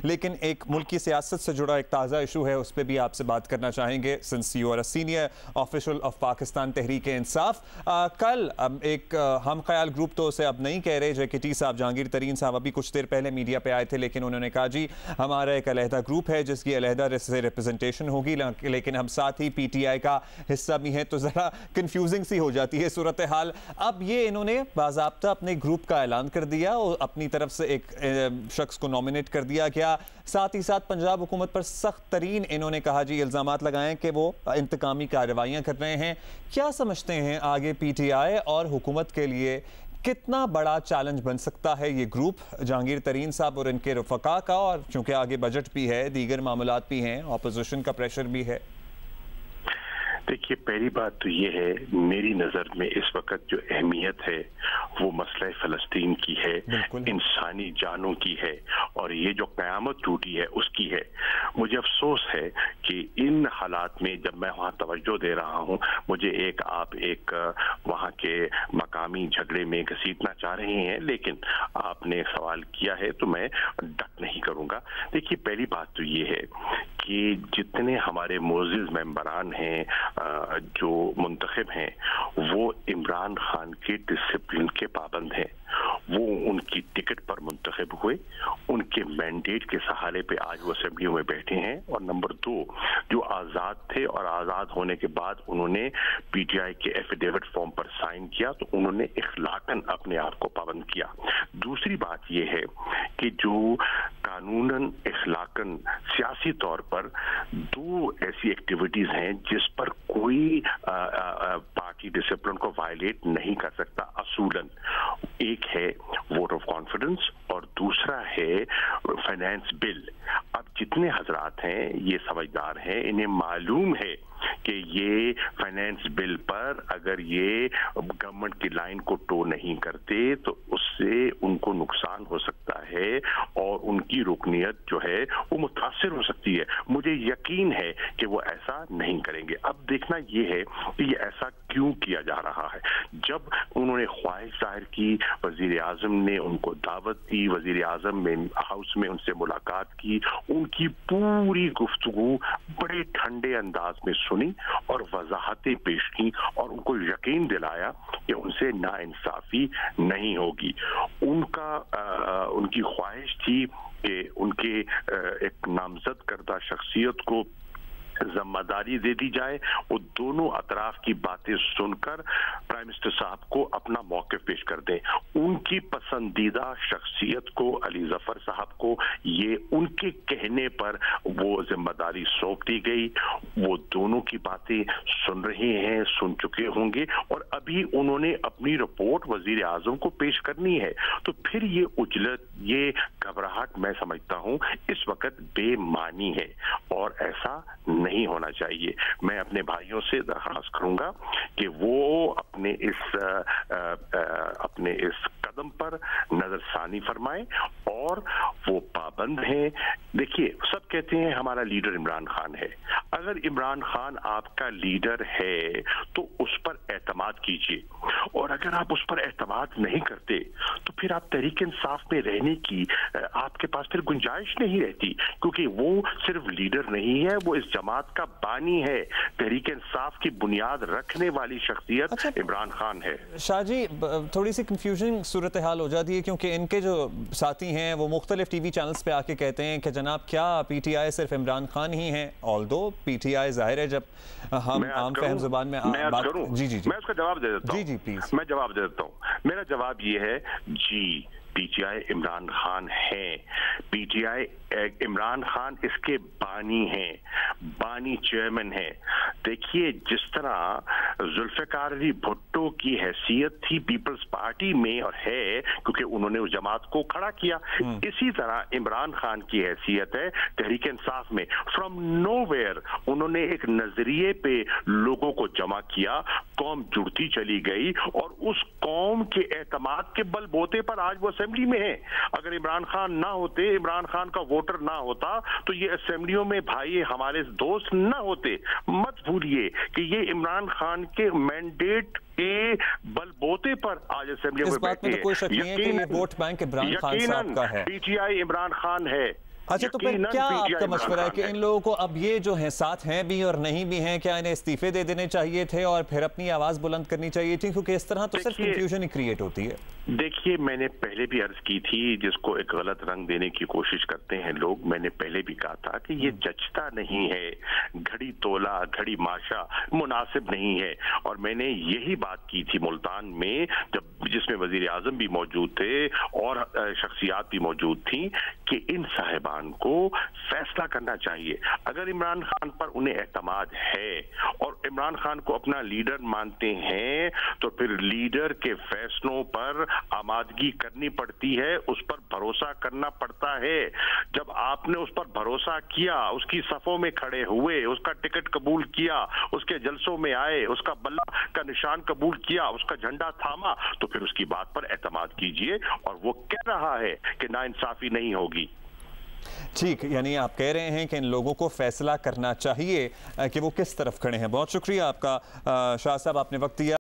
लेकिन एक मुल्क की सियासत से जुड़ा एक ताज़ा इशू है, उस पर भी आपसे बात करना चाहेंगे। Since you are a senior official of Pakistan Tehreek Insaf, कल एक हम ख्याल ग्रुप तो उसे अब नहीं कह रहे, जेकेटी साहब जहांगीर तरीन साहब अभी कुछ देर पहले मीडिया पे आए थे, लेकिन उन्होंने कहा जी हमारा एक अलहदा ग्रुप है जिसकी अलहदा से रिप्रेजेंटेशन होगी, लेकिन हम साथ ही PTI का हिस्सा भी हैं, तो ज़रा कन्फ्यूजिंग सी हो जाती है सूरत हाल। अब ये इन्होंने बाज़ाब्ता अपने ग्रुप का ऐलान कर दिया और अपनी तरफ से एक शख्स को नॉमिनेट कर दिया गया। साथ ही साथ पंजाब हुकूमत पर सख्त तरीन इन्होंने कहा जी इल्ज़ामात लगाएं कि वो इंतकामी कार्रवाइयाँ कर रहे हैं। क्या समझते हैं आगे PTI और हुकूमत के लिए कितना बड़ा चैलेंज बन सकता है ये ग्रुप, जहांगीर तरीन साहब और इनके रफ़का का, और चूँकि आगे बजट भी है, दीगर मामलात भी हैं, अपोजिशन का प्रेशर भी है? देखिए, पहली बात तो ये है, मेरी नज़र में इस वक्त जो अहमियत है वो मसला फ़लस्तीन की है, इंसानी जानों की है, और ये जो क़यामत टूटी है उसकी है। मुझे अफसोस है कि इन हालात में जब मैं वहाँ तवज्जो दे रहा हूँ, मुझे आप एक वहाँ के मकामी झगड़े में घसीटना चाह रहे हैं, लेकिन आपने सवाल किया है तो मैं डक नहीं करूँगा। देखिए, पहली बात तो ये है कि जितने हमारे मोअज़्ज़िज़ मेंबरान हैं जो मुंतखब हैं, वो इमरान खान के डिसिप्लिन के पाबंद हैं। वो उनकी टिकट पर मुंतखब हुए, उनके मैंडेट के सहारे पे आज वो असेंबलियों में बैठे हैं। और नंबर 2, जो आज़ाद थे और आज़ाद होने के बाद उन्होंने PTI के एफिडेविट फॉर्म पर साइन किया, तो उन्होंने इखलाकन अपने आप को पाबंद किया। दूसरी बात यह है कि जो कानूनन इखलाकन सियासी तौर पर 2 ऐसी एक्टिविटीज हैं जिस पर कोई पार्टी डिसिप्लिन को वायलेट नहीं कर सकता असूलन। एक है वोट ऑफ कॉन्फिडेंस और दूसरा है फाइनेंस बिल। अब जितने हजरात हैं ये समझदार हैं, इन्हें मालूम है कि ये फाइनेंस बिल पर अगर ये गवर्नमेंट की लाइन को टो नहीं करते तो उससे उनको नुकसान हो सकता है और उनकी रुकनियत जो है वो मुतासिर हो सकती है। मुझे यकीन है कि वो ऐसा नहीं करेंगे। अब देखना ये है कि ये ऐसा क्यों किया जा रहा है। जब उन्होंने ख्वाहिश जाहिर की, वजीर आजम ने उनको दावत दी, वजीर आजम में हाउस में उनसे मुलाकात की, उनकी पूरी गुफ्तगू बड़े ठंडे अंदाज में सुनी और वजाहतें पेश की और उनको यकीन दिलाया कि उनसे नाइंसाफी नहीं होगी। उनकी ख्वाहिश थी कि उनके एक नामजद करदा शख्सियत को जिम्मेदारी दे दी जाए। वो दोनों अतराफ की बातें सुनकर प्राइम मिनिस्टर साहब को अपना मौक़िफ़ पेश कर दें। उनकी पसंदीदा शख्सियत को, अली जफर साहब को, ये उनके कहने पर वो जिम्मेदारी सौंप दी गई। वो दोनों की बातें सुन रहे हैं, सुन चुके होंगे और अभी उन्होंने अपनी रिपोर्ट वजीर आजम को पेश करनी है। तो फिर ये उजलत, ये घबराहट मैं समझता हूँ इस वक्त बेमानी है और ऐसा नहीं होना चाहिए। मैं अपने भाइयों से दरख्वास्त करूंगा कि वो अपने इस कदम पर नजरसानी फरमाएं और वो पाबंद हैं। देखिए, सब कहते हैं हमारा लीडर इमरान खान है। अगर इमरान खान आपका लीडर है तो उस पर एतमाद कीजिए, और अगर आप उस पर एतमाद नहीं करते तो फिर आप तहरीक इंसाफ में रहने की आपके पास फिर गुंजाइश नहीं रहती, क्योंकि वो सिर्फ लीडर नहीं है, वो इस जमात का बानी है। तहरीक इंसाफ की बुनियाद रखने वाली शख्सियत इमरान खान है। शाह जी, थोड़ी सी कंफ्यूजन सूरत हाल हो जाती है, क्योंकि इनके जो साथी हैं वो मुख्तलिफ TV चैनल्स पे आके कहते हैं कि जनाब क्या PTI सिर्फ इमरान खान ही हैं, ऑल्दो PTI जाहिर है, जब हम आम फहम जुबान में बात करूं, जी मैं उसका जवाब दे देता हूं। जी प्लीज। मैं जवाब दे देता हूं। मेरा जवाब ये है, जी PTI इमरान खान है। PTI इमरान खान इसके बानी हैं, बानी चेयरमैन है। देखिए, जिस तरह जुल्फ़िकार अली भुट्टो की हैसियत थी पीपल्स पार्टी में और है क्योंकि उन्होंने उस जमात को खड़ा किया, इसी तरह इमरान खान की हैसियत है तहरीक इंसाफ में। फ्रॉम नोवेयर उन्होंने एक नजरिए पे लोगों को जमा किया, कौम जुड़ती चली गई और उस कौम के एतमाद के बलबूते पर आज वो असेंबली में है। अगर इमरान खान ना होते, इमरान खान का वोटर ना होता तो ये असेंबलियों में भाई हमारे दोस्त ना होते। मत भूलिए कि ये इमरान खान के मैंडेट के बलबूते पर आज असेंबलियों में बैठे हैं। कोई शक नहीं है कि ये वोट बैंक इमरान खान साहब का है। PTI इमरान खान है। अच्छा, तो फिर क्या आपका मशवरा है कि इन लोगों को अब ये जो है साथ हैं भी और नहीं भी हैं, क्या इन्हें इस्तीफे दे देने चाहिए थे और फिर अपनी आवाज बुलंद करनी चाहिए थी, क्योंकि इस तरह तो सिर्फ कंफ्यूजन ही क्रिएट होती है। देखिए, मैंने पहले भी अर्ज की थी, जिसको एक गलत रंग देने की कोशिश करते हैं लोग, मैंने पहले भी कहा था कि ये जचता नहीं है, घड़ी तोला घड़ी माशा मुनासिब नहीं है। और मैंने यही बात की थी मुल्तान में, जब जिसमें वजीर आजम भी मौजूद थे और शख्सियात भी मौजूद थी, कि इन साहिबान को फैसला करना चाहिए। अगर इमरान खान पर उन्हें एतमाद है और इमरान खान को अपना लीडर मानते हैं, तो फिर लीडर के फैसलों पर आमादगी करनी पड़ती है, उस पर भरोसा करना पड़ता है। जब आपने उस पर भरोसा किया, उसकी सफों में खड़े हुए, उसका टिकट कबूल किया, उसके जलसों में आए, उसका बल्ला का निशान कबूल किया, उसका झंडा थामा, तो फिर उसकी बात पर एतमाद कीजिए। और वो कह रहा है कि नाइंसाफी नहीं होगी। ठीक, यानी आप कह रहे हैं कि इन लोगों को फैसला करना चाहिए कि वो किस तरफ खड़े हैं। बहुत शुक्रिया आपका शाह साहब, आपने वक्त दिया।